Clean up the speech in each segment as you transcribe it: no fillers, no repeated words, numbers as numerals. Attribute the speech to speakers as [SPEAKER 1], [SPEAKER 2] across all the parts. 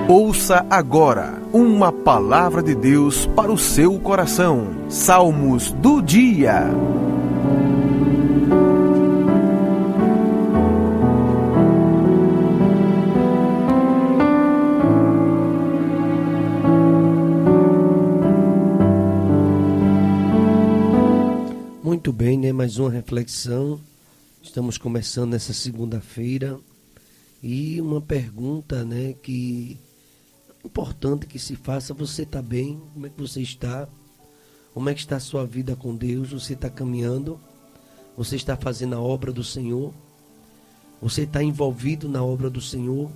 [SPEAKER 1] Ouça agora uma palavra de Deus para o seu coração. Salmos do dia.
[SPEAKER 2] Muito bem, né? Mais uma reflexão. Estamos começando essa segunda-feira e uma pergunta, né, que é importante que se faça. Você está bem? Como é que você está? Como é que está a sua vida com Deus? Você está caminhando? Você está fazendo a obra do Senhor? Você está envolvido na obra do Senhor?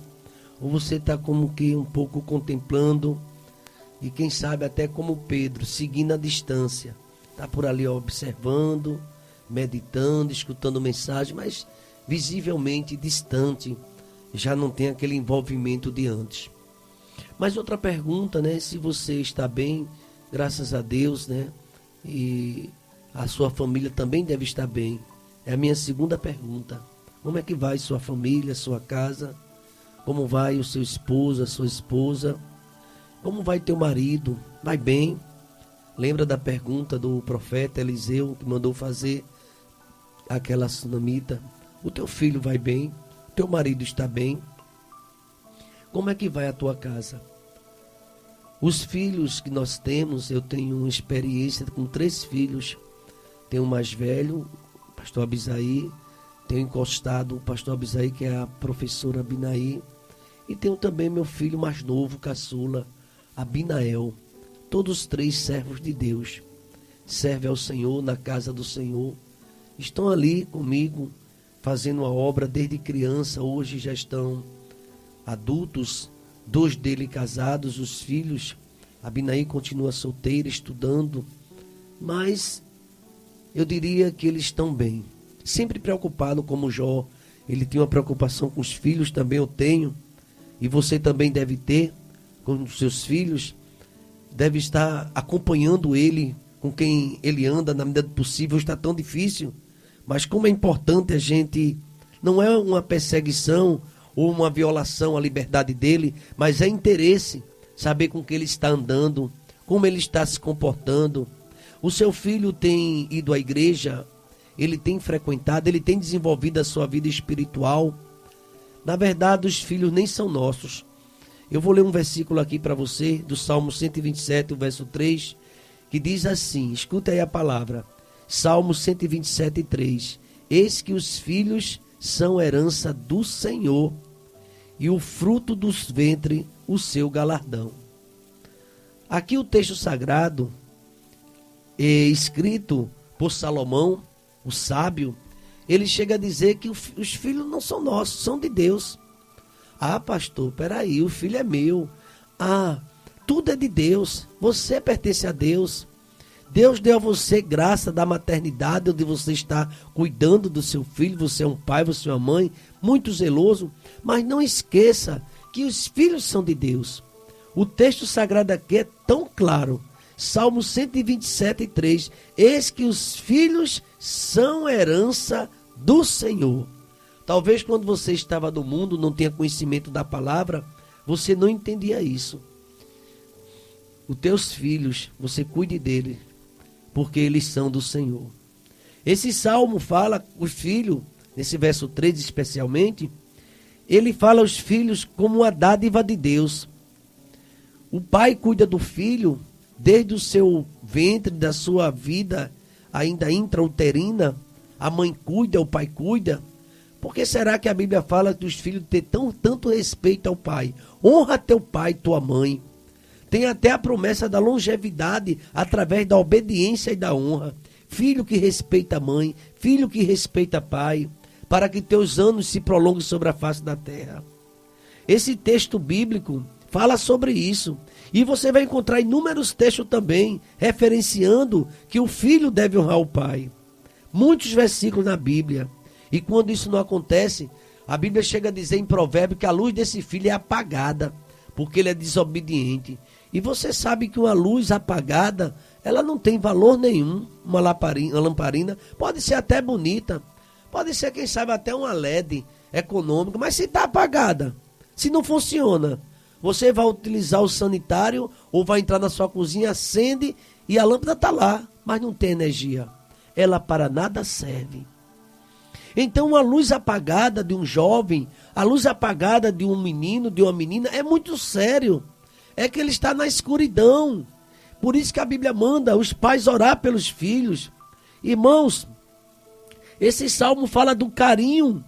[SPEAKER 2] Ou você está como que um pouco contemplando e quem sabe até como Pedro, seguindo a distância? Está por ali observando, meditando, escutando mensagem, mas visivelmente distante, já não tem aquele envolvimento de antes. Mas outra pergunta, né? Se você está bem, graças a Deus, né? E a sua família também deve estar bem. É a minha segunda pergunta. Como é que vai sua família, sua casa? Como vai o seu esposo, a sua esposa? Como vai teu marido? Vai bem? Lembra da pergunta do profeta Eliseu, que mandou fazer aquela sunamita? O teu filho vai bem? O teu marido está bem? Como é que vai a tua casa? Os filhos que nós temos, eu tenho uma experiência com 3 filhos. Tenho o mais velho, o pastor Abisaí. Tenho encostado o pastor Abisaí, que é a professora Abinaí. E tenho também meu filho mais novo, caçula, Abinael. Todos 3 servos de Deus, servem ao Senhor, na casa do Senhor, estão ali comigo, fazendo a obra desde criança. Hoje já estão adultos, 2 deles casados, os filhos. A Abinaí continua solteira, estudando, mas eu diria que eles estão bem. Sempre preocupado como Jó, ele tinha uma preocupação com os filhos, também eu tenho, e você também deve ter com os seus filhos. Deve estar acompanhando ele, com quem ele anda, na medida do possível. Está tão difícil, mas como é importante a gente, não é uma perseguição ou uma violação à liberdade dele, mas é interesse saber com que ele está andando, como ele está se comportando. O seu filho tem ido à igreja, ele tem frequentado, ele tem desenvolvido a sua vida espiritual. Na verdade, os filhos nem são nossos. Eu vou ler um versículo aqui para você, do Salmo 127, o verso 3, que diz assim, escuta aí a palavra, Salmo 127, 3. Eis que os filhos são herança do Senhor, e o fruto dos ventres, o seu galardão. Aqui o texto sagrado, escrito por Salomão, o sábio, ele chega a dizer que os filhos não são nossos, são de Deus. Ah, pastor, peraí, o filho é meu. Ah, tudo é de Deus. Você pertence a Deus. Deus deu a você graça da maternidade, onde você está cuidando do seu filho. Você é um pai, você é uma mãe, muito zeloso. Mas não esqueça que os filhos são de Deus. O texto sagrado aqui é tão claro. Salmo 127, 3. Eis que os filhos são herança do Senhor. Talvez quando você estava no mundo, não tinha conhecimento da palavra, você não entendia isso. Os teus filhos, você cuide deles, porque eles são do Senhor. Esse salmo fala, o filho, nesse verso 3 especialmente, ele fala os filhos como uma dádiva de Deus. O pai cuida do filho desde o seu ventre, da sua vida ainda intrauterina. A mãe cuida, o pai cuida. Por que será que a Bíblia fala que os filhos têm tanto respeito ao pai? Honra teu pai e tua mãe. Tem até a promessa da longevidade através da obediência e da honra. Filho que respeita a mãe, filho que respeita pai, para que teus anos se prolonguem sobre a face da terra. Esse texto bíblico fala sobre isso. E você vai encontrar inúmeros textos também, referenciando que o filho deve honrar o pai. Muitos versículos na Bíblia. E quando isso não acontece, a Bíblia chega a dizer em Provérbio que a luz desse filho é apagada, porque ele é desobediente. E você sabe que uma luz apagada, ela não tem valor nenhum. Uma lamparina pode ser até bonita, pode ser, quem sabe, até uma LED econômica, mas se está apagada, se não funciona, Você vai utilizar o sanitário ou vai entrar na sua cozinha, acende e a lâmpada está lá, mas não tem energia. Ela para nada serve. Então a luz apagada de um jovem, a luz apagada de um menino, de uma menina, é muito sério. É que ele está na escuridão. Por isso que a Bíblia manda os pais orar pelos filhos. Irmãos, esse salmo fala do carinho,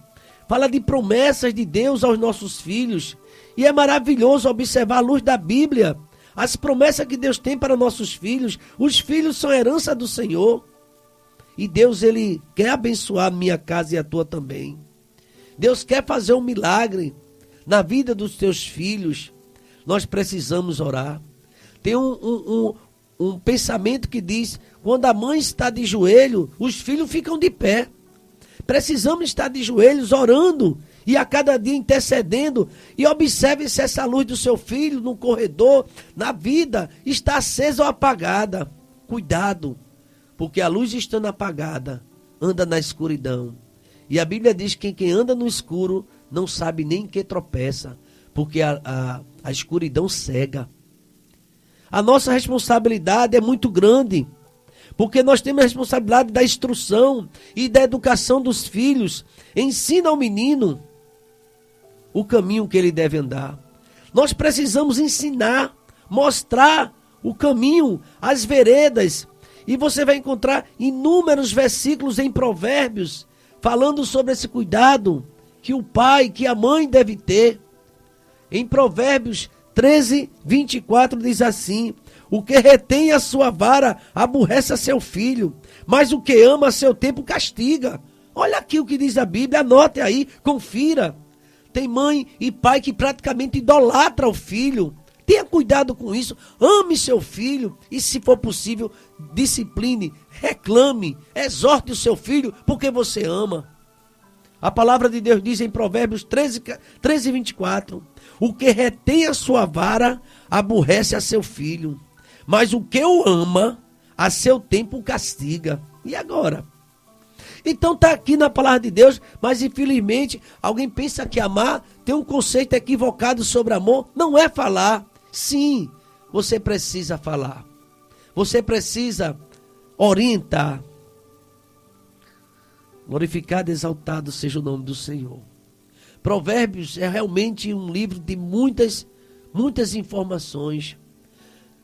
[SPEAKER 2] fala de promessas de Deus aos nossos filhos. E é maravilhoso observar à luz da Bíblia as promessas que Deus tem para nossos filhos. Os filhos são herança do Senhor. E Deus, Ele quer abençoar a minha casa e a tua também. Deus quer fazer um milagre na vida dos teus filhos. Nós precisamos orar. Tem um pensamento que diz, quando a mãe está de joelho, os filhos ficam de pé. Precisamos estar de joelhos orando e a cada dia intercedendo. E observe se essa luz do seu filho no corredor, na vida, está acesa ou apagada. Cuidado, porque a luz estando apagada, anda na escuridão. E a Bíblia diz que quem anda no escuro não sabe nem em que tropeça, porque a escuridão cega. A nossa responsabilidade é muito grande, porque nós temos a responsabilidade da instrução e da educação dos filhos. Ensina ao menino o caminho que ele deve andar. Nós precisamos ensinar, mostrar o caminho, as veredas. E você vai encontrar inúmeros versículos em Provérbios falando sobre esse cuidado que o pai, que a mãe deve ter. Em Provérbios 13, 24 diz assim: o que retém a sua vara aborrece a seu filho, mas o que ama a seu tempo castiga. Olha aqui o que diz a Bíblia, anote aí, confira. Tem mãe e pai que praticamente idolatra o filho. Tenha cuidado com isso, ame seu filho e, se for possível, discipline, reclame, exorte o seu filho porque você ama. A palavra de Deus diz em Provérbios 13, 24, o que retém a sua vara aborrece a seu filho, mas o que o ama a seu tempo castiga. E agora? Então está aqui na palavra de Deus, mas infelizmente alguém pensa que amar tem um conceito equivocado sobre amor. Não é falar. Sim, você precisa falar. Você precisa orientar. Glorificado e exaltado seja o nome do Senhor. Provérbios é realmente um livro de muitas informações.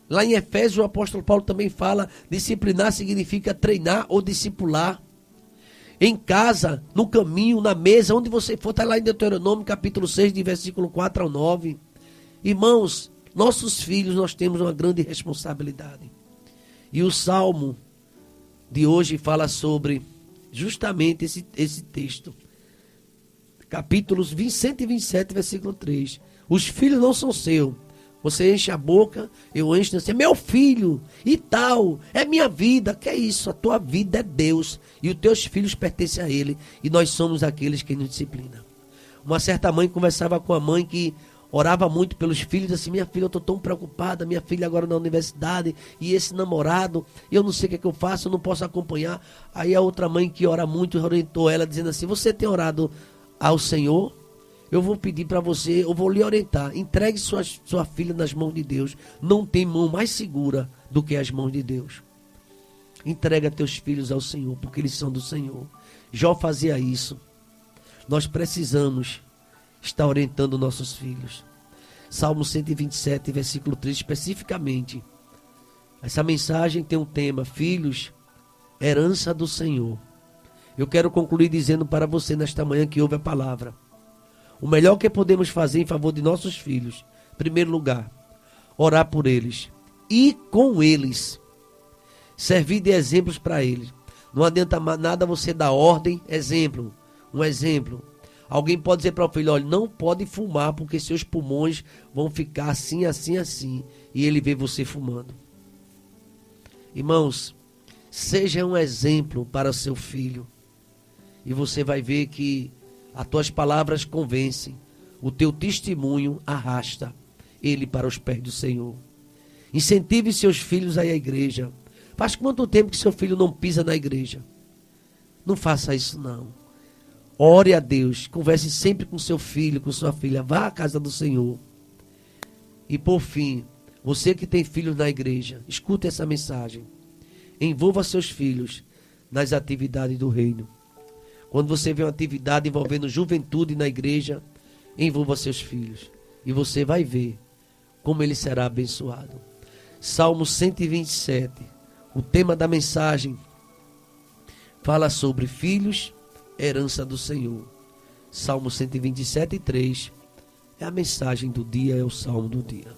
[SPEAKER 2] Lá em Efésios o apóstolo Paulo também fala, disciplinar significa treinar ou discipular. Em casa, no caminho, na mesa, onde você for, está lá em Deuteronômio capítulo 6, de versículo 4 ao 9. Irmãos, nossos filhos, nós temos uma grande responsabilidade. E o Salmo de hoje fala sobre justamente esse texto. Capítulos 127, versículo 3. Os filhos não são seus. Você enche a boca, eu encho, é meu filho e tal, é minha vida. Que é isso? A tua vida é Deus e os teus filhos pertencem a Ele e nós somos aqueles que nos disciplinam. Uma certa mãe conversava com a mãe que orava muito pelos filhos, assim, minha filha, eu estou tão preocupada, minha filha agora na universidade, e esse namorado, eu não sei o que é que eu faço, eu não posso acompanhar. Aí a outra mãe que ora muito orientou ela, dizendo assim, você tem orado ao Senhor? Eu vou pedir para você, eu vou lhe orientar, entregue sua filha nas mãos de Deus. Não tem mão mais segura do que as mãos de Deus. Entrega teus filhos ao Senhor, porque eles são do Senhor. Jó fazia isso. Nós precisamos estar orientando nossos filhos. Salmo 127, versículo 3, especificamente. Essa mensagem tem um tema, filhos, herança do Senhor. Eu quero concluir dizendo para você nesta manhã que ouve a palavra. O melhor que podemos fazer em favor de nossos filhos, em primeiro lugar, orar por eles e com eles, servir de exemplos para eles. Não adianta nada você dar ordem, exemplo, um exemplo. Alguém pode dizer para o filho, olha, não pode fumar porque seus pulmões vão ficar assim, assim, assim. E ele vê você fumando. Irmãos, seja um exemplo para seu filho. E você vai ver que as tuas palavras convencem. O teu testemunho arrasta ele para os pés do Senhor. Incentive seus filhos a ir à igreja. Faz quanto tempo que seu filho não pisa na igreja? Não faça isso não. Ore a Deus, converse sempre com seu filho, com sua filha, vá à casa do Senhor. E por fim, você que tem filhos na igreja, escute essa mensagem. Envolva seus filhos nas atividades do reino. Quando você vê uma atividade envolvendo juventude na igreja, envolva seus filhos. E você vai ver como ele será abençoado. Salmo 127, o tema da mensagem, fala sobre filhos, herança do Senhor. Salmo 127, 3, é a mensagem do dia, é o salmo do dia.